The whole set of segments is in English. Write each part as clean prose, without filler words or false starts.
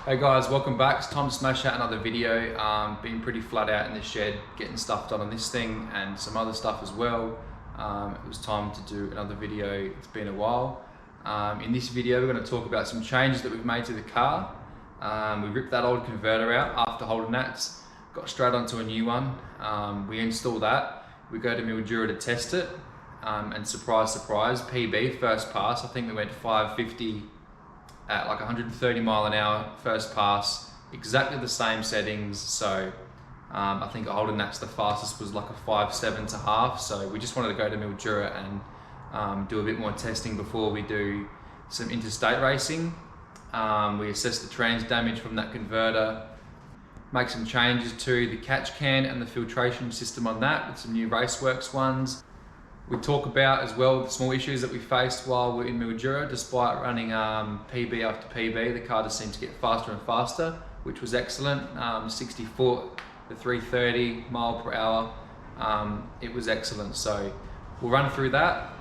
Hey guys, welcome back. It's time to smash out another video. Been pretty flat out in the shed, getting stuff done on this thing and some other stuff as well. It was time to do another video. It's been a while. In this video, we're going to talk about some changes that we've made to the car. We ripped that old converter out after holding that, got straight onto a new one. We install that. We go to Mildura to test it, and surprise, surprise, PB, first pass. I think we went 550 at like 130 mile an hour first pass, exactly the same settings. So I think holding that's the fastest was like a 5.7 to half. So we just wanted to go to Mildura and do a bit more testing before we do some interstate racing. We assess the trans damage from that converter, make some changes to the catch can and the filtration system on that with some new Raceworks ones. We talk about as well the small issues that we faced while we're in Mildura. Despite running PB after PB, the car just seemed to get faster and faster, which was excellent. 60 foot, the 330 mile per hour. It was excellent. So we'll run through that.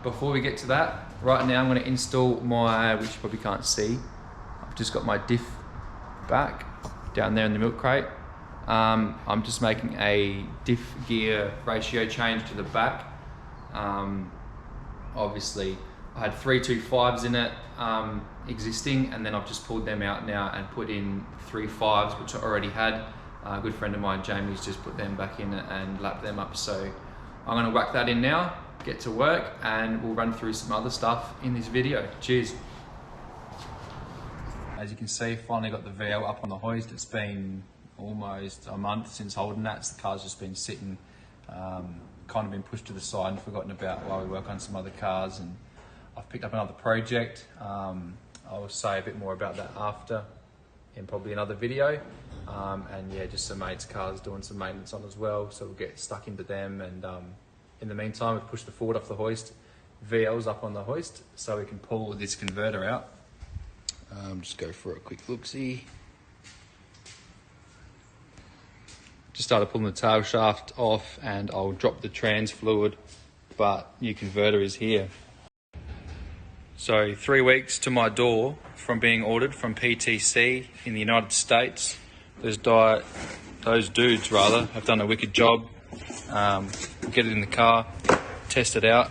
Before we get to that, right now I'm going to install my, which you probably can't see, I've just got my diff back down there in the milk crate. I'm just making a diff gear ratio change to the back. Obviously I had 325s in it existing, and then I've just pulled them out now and put in 3.5s which I already had. A good friend of mine, Jamie's just put them back in and lapped them up. So I'm going to whack that in now, get to work, and we'll run through some other stuff in this video. Cheers. As you can see, finally got the VL up on the hoist. It's been almost a month since holding that. So the car's just been sitting, kind of been pushed to the side and forgotten about while we work on some other cars. And I've picked up another project. I'll say a bit more about that after in probably another video. And yeah, just some mates' cars doing some maintenance on as well. So we'll get stuck into them. And in the meantime, we've pushed the Ford off the hoist. VL's up on the hoist so we can pull this converter out. Just go for a quick look-see. Just started pulling the tail shaft off, and I'll drop the trans fluid, but new converter is here. So 3 weeks to my door from being ordered from PTC in the United States. Those dudes have done a wicked job. We'll get it in the car, test it out,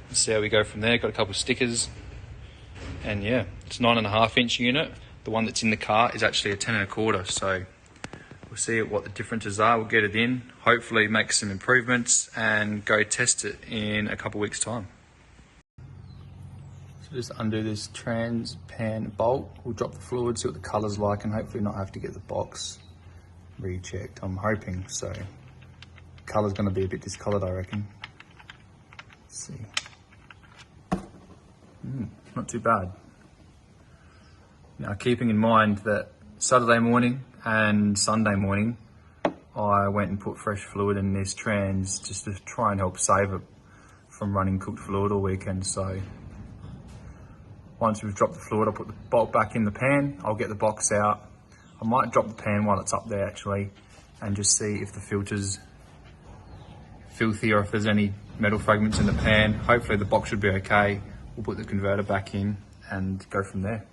and see how we go from there. Got a couple of stickers, and yeah, it's 9.5 inch unit. The one that's in the car is actually a 10.25, so we'll see what the differences are. We'll get it in, hopefully make some improvements, and go test it in a couple of weeks' time. So just undo this trans pan bolt. We'll drop the fluid, see what the colour's like, and hopefully not have to get the box rechecked. I'm hoping so. The colour's going to be a bit discoloured, I reckon. Let's see. Not too bad. Now, keeping in mind that Saturday morning and Sunday morning, I went and put fresh fluid in this trans just to try and help save it from running cooked fluid all weekend. So once we've dropped the fluid, I'll put the bolt back in the pan. I'll get the box out. I might drop the pan while it's up there actually, and just see if the filter's filthy or if there's any metal fragments in the pan. Hopefully the box should be okay. We'll put the converter back in and go from there.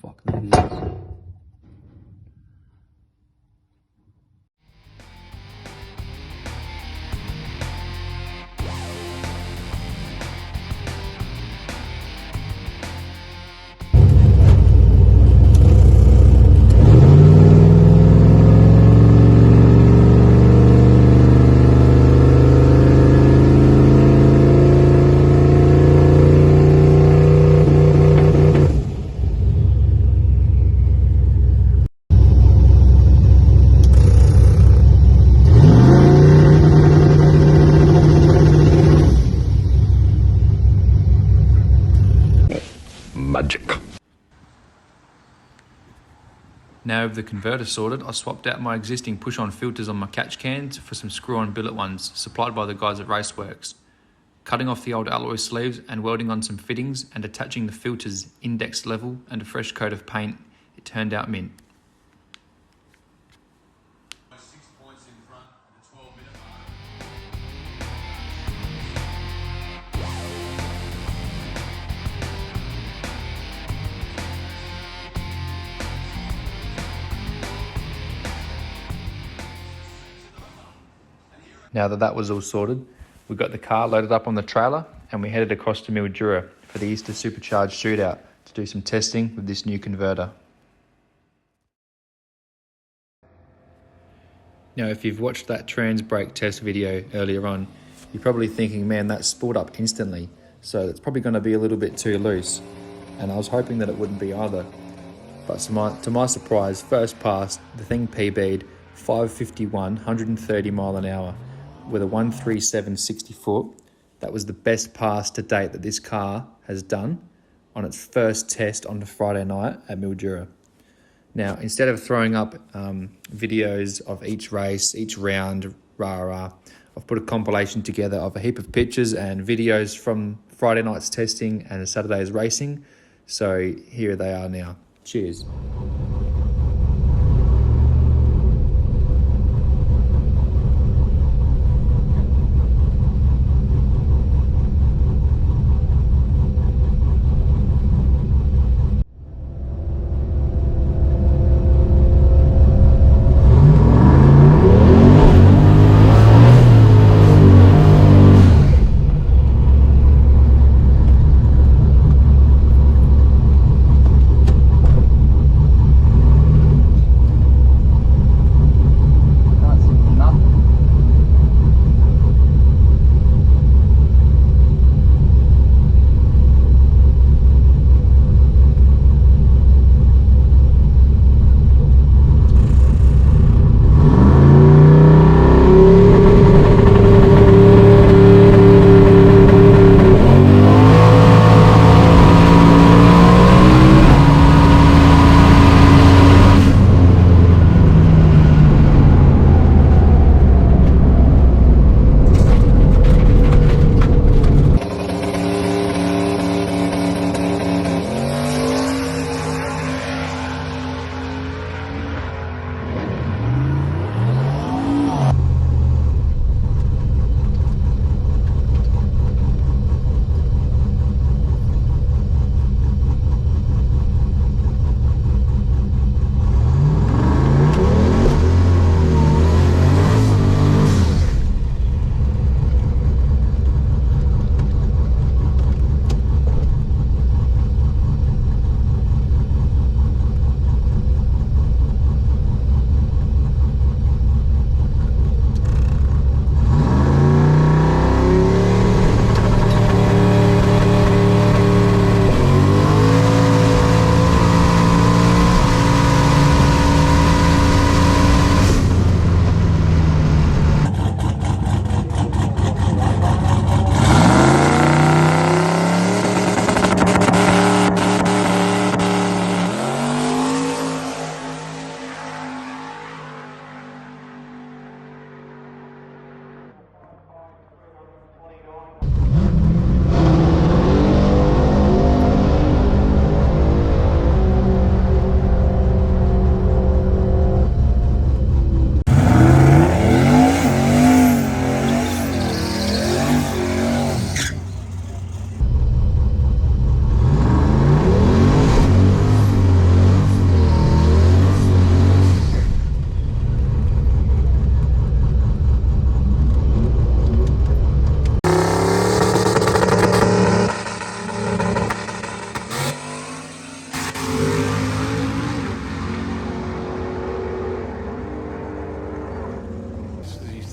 Fuck that is. Magic. Now with the converter sorted, I swapped out my existing push-on filters on my catch cans for some screw-on billet ones supplied by the guys at Raceworks. Cutting off the old alloy sleeves and welding on some fittings and attaching the filters index level and a fresh coat of paint, it turned out mint. Now that that was all sorted, we got the car loaded up on the trailer and we headed across to Mildura for the Easter supercharged shootout to do some testing with this new converter. Now, if you've watched that trans brake test video earlier on, you're probably thinking, man, that spooled up instantly, so it's probably going to be a little bit too loose. And I was hoping that it wouldn't be either. But to my surprise, first pass, the thing PB'd 551, 130 mile an hour with a 137 60 foot. That was the best pass to date that this car has done on its first test on the Friday night at Mildura. Now, instead of throwing up videos of each race, each round, I've put a compilation together of a heap of pictures and videos from Friday night's testing and Saturday's racing. So here they are now. Cheers.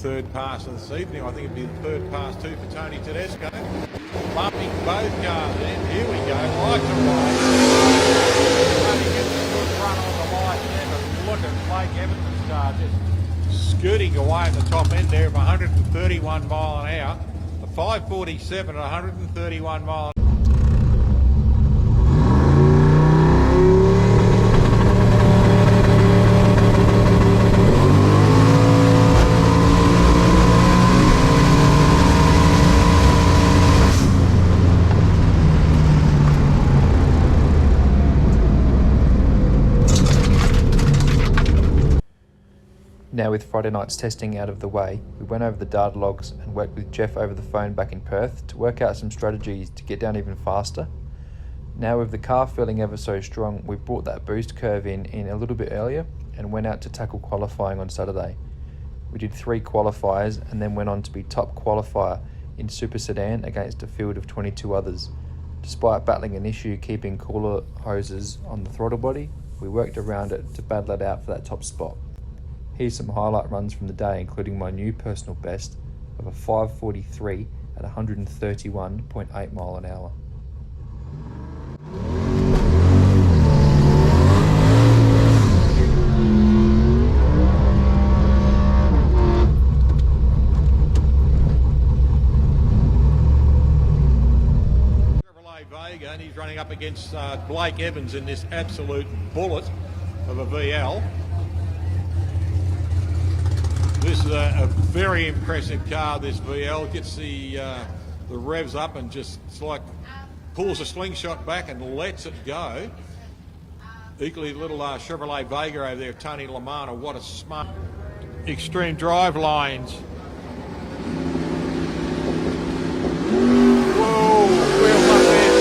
Third pass of this evening. I think it'd be the third pass too for Tony Tedesco. Bumping both cars in. Here we go. Lights are right. Tony gets a good run on the light there, but look at Blake Evans' car just scooting away at the top end there of 131 mile an hour. A 547 at 131 mile an hour. Now with Friday night's testing out of the way, we went over the data logs and worked with Jeff over the phone back in Perth to work out some strategies to get down even faster. Now with the car feeling ever so strong, we brought that boost curve in a little bit earlier and went out to tackle qualifying on Saturday. We did 3 qualifiers and then went on to be top qualifier in Super Sedan against a field of 22 others. Despite battling an issue keeping cooler hoses on the throttle body, we worked around it to battle it out for that top spot. Here's some highlight runs from the day, including my new personal best of a 5:43 at 131.8 mile an hour. And he's running up against Blake Evans in this absolute bullet of a VL. This is a very impressive car, this VL. Gets the revs up and just, it's like pulls a slingshot back and lets it go. Equally little Chevrolet Vega over there, Tony Lamana. What a smart extreme drive lines. Whoa, wheels up there.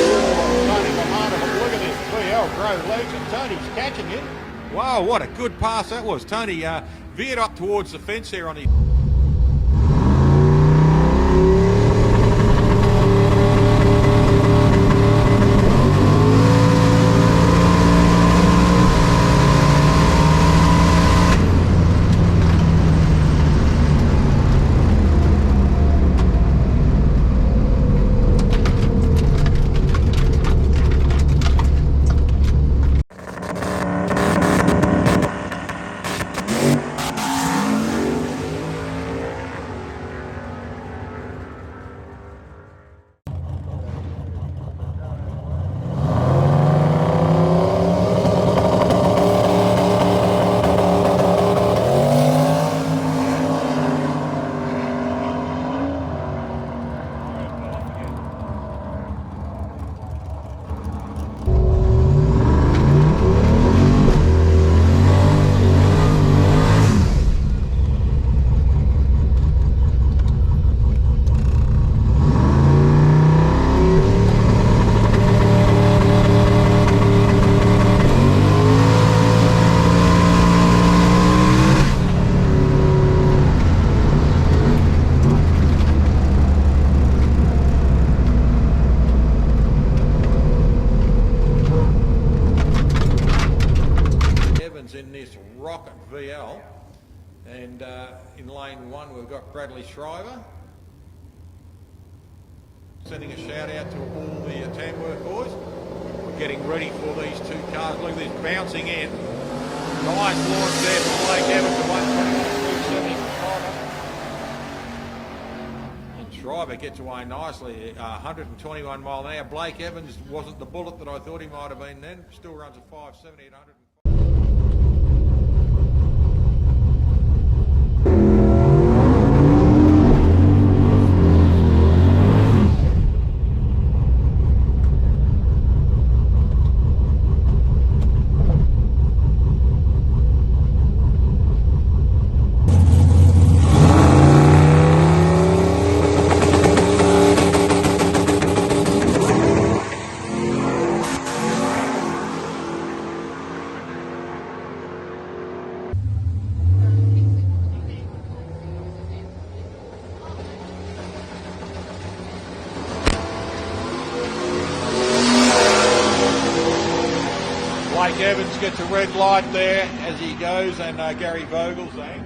Tony Lamana, but look at this VL grow legs and Tony's catching it. Wow, what a good pass that was. Tony veered up towards the fence here on his... in this rocket VL, and in lane 1 we've got Bradley Shriver. Sending a shout out to all the Tamworth boys. We're getting ready for these 2 cars. Look at this bouncing in. Nice launch there from Blake Evans at 121.75. And Shriver gets away nicely, 121 mile an hour. Blake Evans wasn't the bullet that I thought he might have been then. Still runs at 570 at 100. Blake Evans gets a red light there as he goes, and Gary Vogel's there.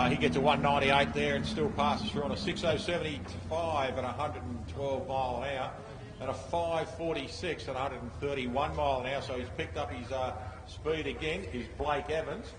He gets a 198 there and still passes through on a 6075 at 112 mile an hour and a 546 at 131 mile an hour. So he's picked up his speed again, is Blake Evans.